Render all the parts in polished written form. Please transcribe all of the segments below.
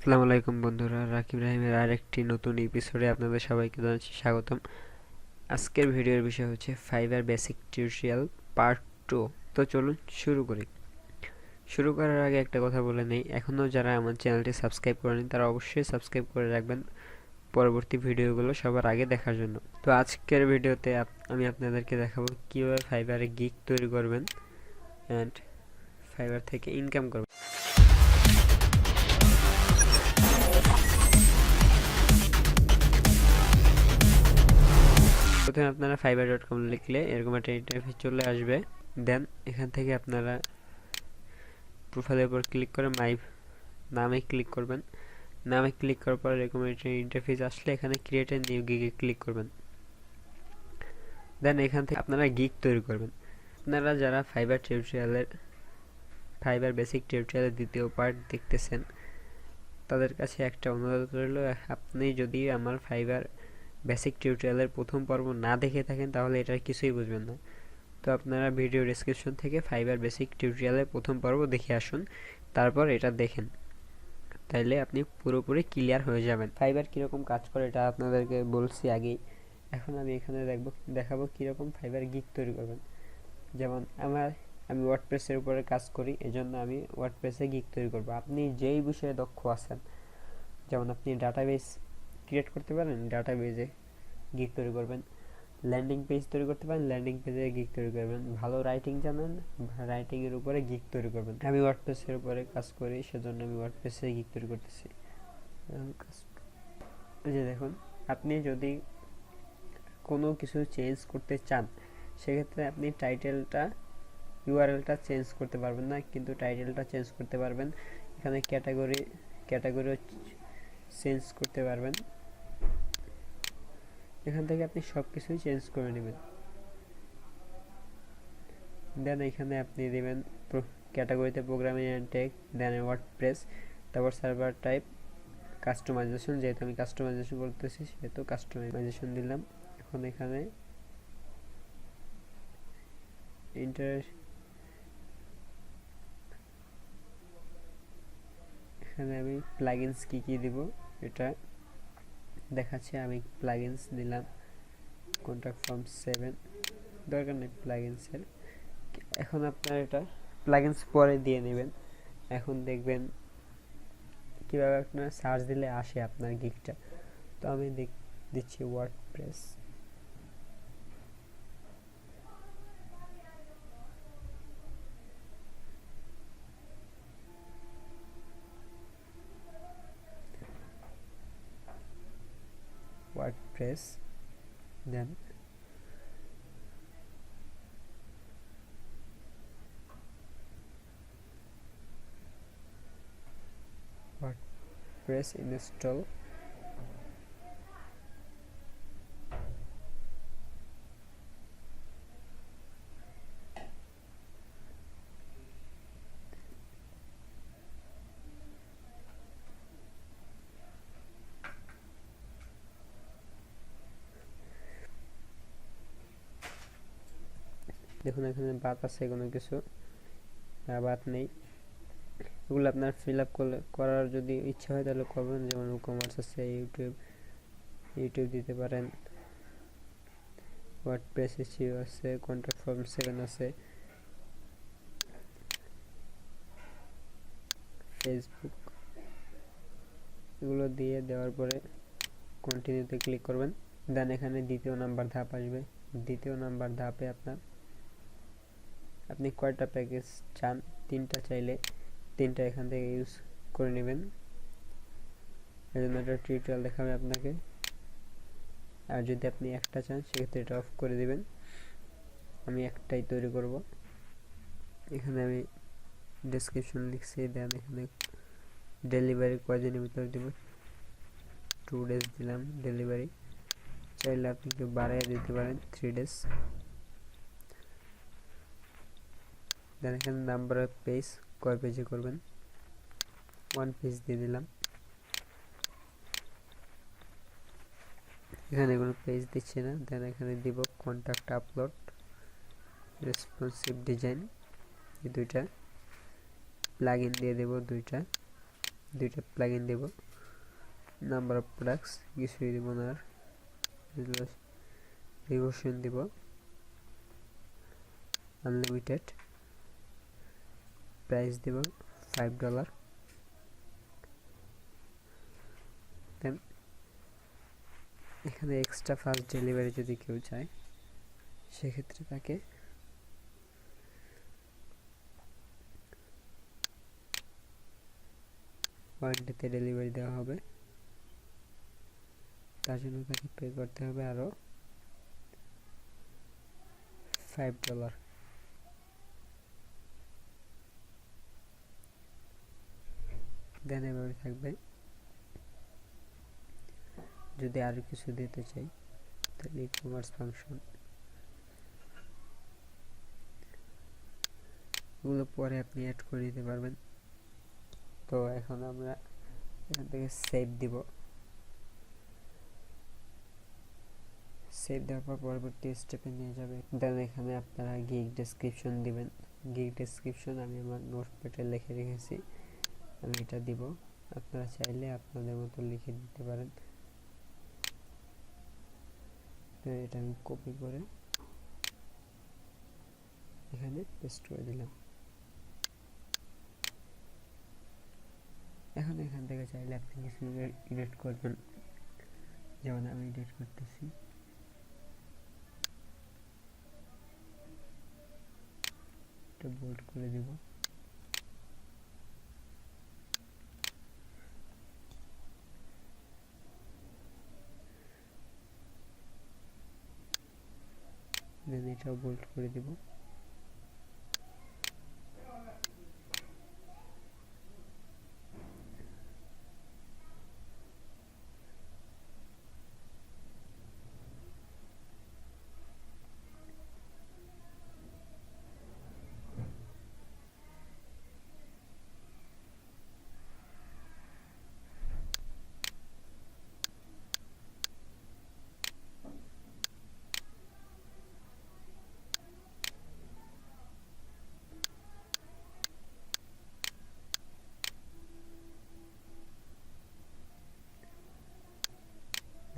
আসসালামু আলাইকুম বন্ধুরা, রাকিব রাহিমের আরেকটি নতুন এপিসোডে আপনাদের সবাইকে জানাচ্ছি স্বাগতম। আজকের ভিডিওর বিষয় হচ্ছে ফাইবার বেসিক টিউটোরিয়াল পার্ট 2। তো চলুন শুরু করি। শুরু করার আগে একটা কথা বলে নেই, এখনও যারা আমার চ্যানেলটি সাবস্ক্রাইব করেনি তারা অবশ্যই সাবস্ক্রাইব করে রাখবেন পরবর্তী ভিডিওগুলো সবার আগে দেখার জন্য। তো আজকের ভিডিওতে আমি আপনাদেরকে দেখাবো কীভাবে ফাইবারে গিগ তৈরি করবেন অ্যান্ড ফাইবার থেকে ইনকাম করবেন। প্রথমে আপনারা fiverr.com লিখলে এরকম একটা ইন্টারফেস চলে আসবে। দেন এখান থেকে আপনারা প্রোফাইলের উপর ক্লিক করে মাই নামে ক্লিক করবেন। নামে ক্লিক করার পর এরকম একটা ইন্টারফেস আসলে এখানে ক্রিয়েট এ নিউ গিগে ক্লিক করবেন। দেন এখান থেকে আপনারা গিগ তৈরি করবেন। আপনারা যারা ফাইবার বেসিক টিউটোরিয়ালের দ্বিতীয় পার্ট দেখতেছেন তাদের কাছে একটা অনুরোধ রইল, আপনি যদি আমার ফাইবার বেসিক টিউটোরিয়ালের প্রথম পর্ব না দেখে থাকেন তাহলে এটার কিছুই বুঝবেন না। তো আপনারা ভিডিও ডেসক্রিপশন থেকে ফাইবার বেসিক টিউটোরিয়ালের প্রথম পর্ব দেখে আসুন, তারপর এটা দেখেন, তাইলে আপনি পুরোপুরি ক্লিয়ার হয়ে যাবেন। ফাইবার কীরকম কাজ করে এটা আপনাদেরকে বলছি আগেই। এখন আমি এখানে দেখাবো কীরকম ফাইবার গিগ তৈরি করবেন। যেমন আমি ওয়ার্ডপ্রেসের উপরে কাজ করি, এজন্য আমি ওয়ার্ডপ্রেসে গিগ তৈরি করব। আপনি যেই বিষয়ে দক্ষ আছেন, যেমন আপনি ডাটাবেস ক্রিয়েট করতে পারেন, ডাটাবেজে গিগ তৈরি করবেন। ল্যান্ডিং পেজ তৈরি করতে পারেন, ল্যান্ডিং পেজে গিগ তৈরি করবেন। ভালো রাইটিং জানেন, রাইটিংয়ের উপরে গিগ তৈরি করবেন। আমি ওয়ার্ডপ্রেসের উপরে কাজ করি, সেজন্য আমি ওয়ার্ডপ্রেসে গিগ তৈরি করতেছি। এই যে দেখুন, আপনি যদি কোনো কিছু চেঞ্জ করতে চান সেক্ষেত্রে আপনি ইউআরএলটা চেঞ্জ করতে পারবেন না, কিন্তু টাইটেলটা চেঞ্জ করতে পারবেন। এখানে ক্যাটাগরিও চেঞ্জ করতে পারবেন। এখান থেকে আপনি সব কিছুই চেঞ্জ করে নেবেন। দেন এখানে আপনি দেবেন ক্যাটাগরিতে programming and tech, then WordPress, তারপর সার্ভার টাইপ, কাস্টমাইজেশন, যেহেতু আমি কাস্টমাইজেশন করতেছি সেহেতু কাস্টমাইজেশন দিলাম। এখন এখানে আমি প্লাগইনস কি দিব এটা দেখাচ্ছি। আমি প্লাগইনস দিলাম কন্ট্যাক্ট ফর্ম 7, দরকার নেই প্লাগইনসের। এখন আপনার এটা প্লাগইনস পরে দিয়ে নেবেন। এখন দেখবেন কিভাবে আপনার সার্চ দিলে আসে আপনার গিগটা। তো আমি দিচ্ছি ওয়ার্ডপ্রেস। দেন ওয়ার্ডপ্রেস ইনস্টল। দেখুন এখানে বাত আছে, কোনো কিছু বাত নেই। এগুলো আপনার ফিল আপ করার যদি ইচ্ছা হয় তাহলে করবেন। যেমন কমার্স আছে, ইউটিউব দিতে পারেন, ওয়ার্ডপ্রেস এসইও আছে, কন্ট্যাক্ট ফর্ম 7 আছে, ফেসবুক, এগুলো দিয়ে দেওয়ার পরে কন্টিনিউতে ক্লিক করবেন। দেন এখানে দ্বিতীয় নাম্বার ধাপ আসবে। দ্বিতীয় নাম্বার ধাপে আপনি কয়টা প্যাকেজ চান, 3টা চাইলে 3টা এখান থেকে ইউজ করে নেবেন। এর জন্য একটা টিউটোরিয়াল দেখাবে আপনাকে। আর যদি আপনি একটা চান সেক্ষেত্রে এটা অফ করে দিবেন। আমি একটাই তৈরি করব। এখানে আমি ডেসক্রিপশন লিখছি, দেন এখানে ডেলিভারি কয়দিনের ভিতরে দিব, 2 days দিলাম ডেলিভারি। চাইলে আপনি একটু বাড়াইয়ে দিতে পারেন, 3 days। দেন এখানে নাম্বার অফ পেজ, কয় পেজে করবেন, 1 পেজ দিয়ে দিলাম। এখানে কোনো পেজ দিচ্ছি না। দেন এখানে দিব কন্ট্যাক্ট আপলোড, রেসপন্সিভ ডিজাইন, এই দুইটা প্লাগইন দিয়ে দেব 2টা। দুইটা প্লাগইন দেব, নাম্বার অফ প্রোডাক্টস কিছুই দেব না, আর রিভোশন দিব আনলিমিটেড, প্রাইস দেব $5। দেন এখানে এক্সট্রা ফাস্ট ডেলিভারি যদি কেউ চায় সেক্ষেত্রে তাকে ওয়ান ডেতে ডেলিভারি দেওয়া হবে, তার জন্য তাকে পে করতে হবে আরও $5। দেন এভাবে থাকবে। যদি আরও কিছু দিতে চাই তাহলে ই কমার্স ফাংশন, এগুলো পরে আপনি অ্যাড করে দিতে পারবেন। তো এখন আমরা এখান থেকে সেভ দিব, সেভ দেওয়ার পর পরবর্তী স্টেপে নিয়ে যাবে। দেন এখানে আপনারা গিগ ডেসক্রিপশন দিবেন। গিগ ডেসক্রিপশন আমি আমার নোটপ্যাডে লিখে রেখেছি, আমি এটা দিব, আপনারা চাইলে আপনাদের মতো লিখে দিতে পারেন। তো এটা আমি কপি করে এখানে পেস্ট করে দিলাম। এখন এখান থেকে চাইলে আপনি কিছু এডিট করবেন, যেমন আমি এডিট করতেছি। এটা বোল্ড করে দিব, দেন এটাও বোল্ড করে দিব।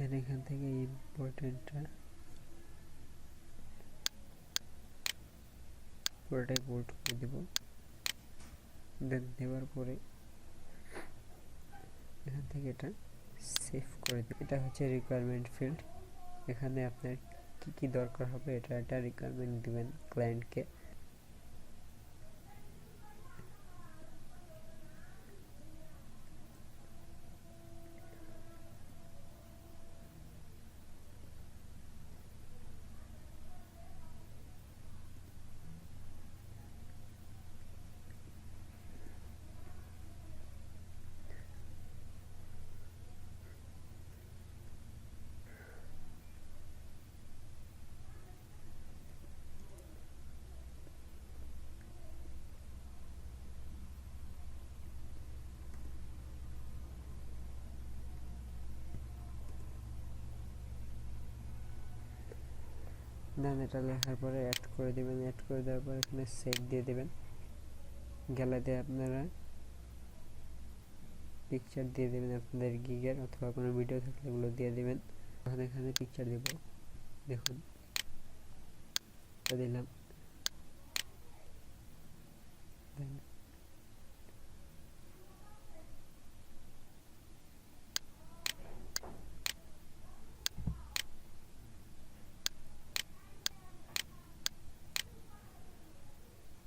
দেন এখান থেকে ইম্পর্টেন্টটা পুরোটাই বোল্ড করে দিব। দেন দেওয়ার পরে এখান থেকে এটা সেভ করে দিই। এটা হচ্ছে রিকোয়ারমেন্ট ফিল্ড, এখানে আপনার কি কি দরকার হবে এটা রিকোয়ারমেন্ট দিবেন ক্লায়েন্টকে। দেন এটা লেখার পরে অ্যাড করে দিবেন, অ্যাড করে দেওয়ার পর এখানে সেভ দিয়ে দিবেন। গ্যালারিতে আপনারা পিকচার দিয়ে দেবেন আপনাদের গিগের, অথবা কোনো ভিডিও থাকলে এগুলো দিয়ে দিবেন। এখন এখানে পিকচার দিব, দেখুন দিলাম।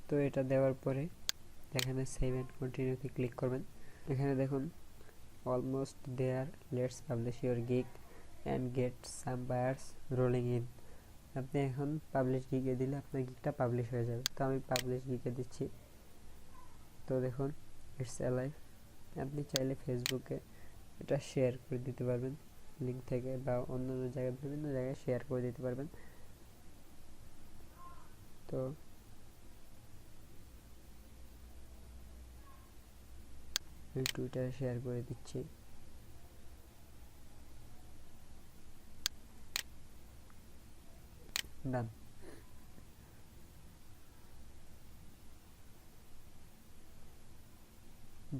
তো এটা দেওয়ার পরে এখানে সেভ এন্ড কন্টিনিউতে ক্লিক করবেন। এখানে দেখুন almost there, let's publish your gig and get some buyers rolling in. আপনি এখন পাবলিশ গিগে দিলে আপনার গিগটা পাবলিশ হয়ে যাবে। তো আমি পাবলিশ গিগে দিচ্ছি। তো দেখুন ইটস অ্যালাইভ। আপনি চাইলে ফেসবুকে এটা শেয়ার করে দিতে পারবেন লিঙ্ক থেকে, বা অন্যান্য জায়গায় বিভিন্ন জায়গায় শেয়ার করে দিতে পারবেন। তো আমি টুইটারে শেয়ার করে দিচ্ছি। ডান।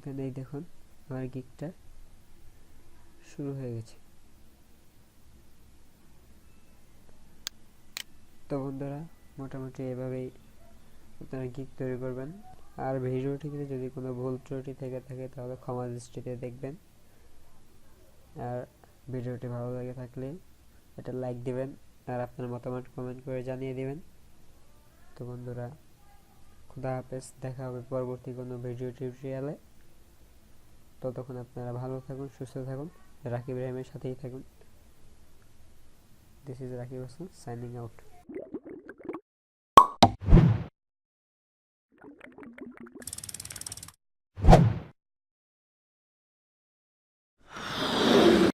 দেন এই দেখুন আমার গিগটা শুরু হয়ে গেছে। তো বন্ধুরা মোটামুটি এভাবেই আপনারা গিগ তৈরি করবেন। আর ভিডিওটিতে যদি কোনো ভুল ত্রুটি থেকে থাকে তাহলে ক্ষমা দৃষ্টিতে দেখবেন। আর ভিডিওটি ভালো লাগে থাকলে এটা লাইক দিবেন আর আপনার মতামত কমেন্ট করে জানিয়ে দিবেন। তো বন্ধুরা খুদা হাফেজ, দেখা হবে পরবর্তী কোনো ভিডিও টিউটোরিয়ালে। ততক্ষণ আপনারা ভালো থাকুন, সুস্থ থাকুন, রাকিব রাহিমের সাথেই থাকুন। This is Rakib Hasan signing out.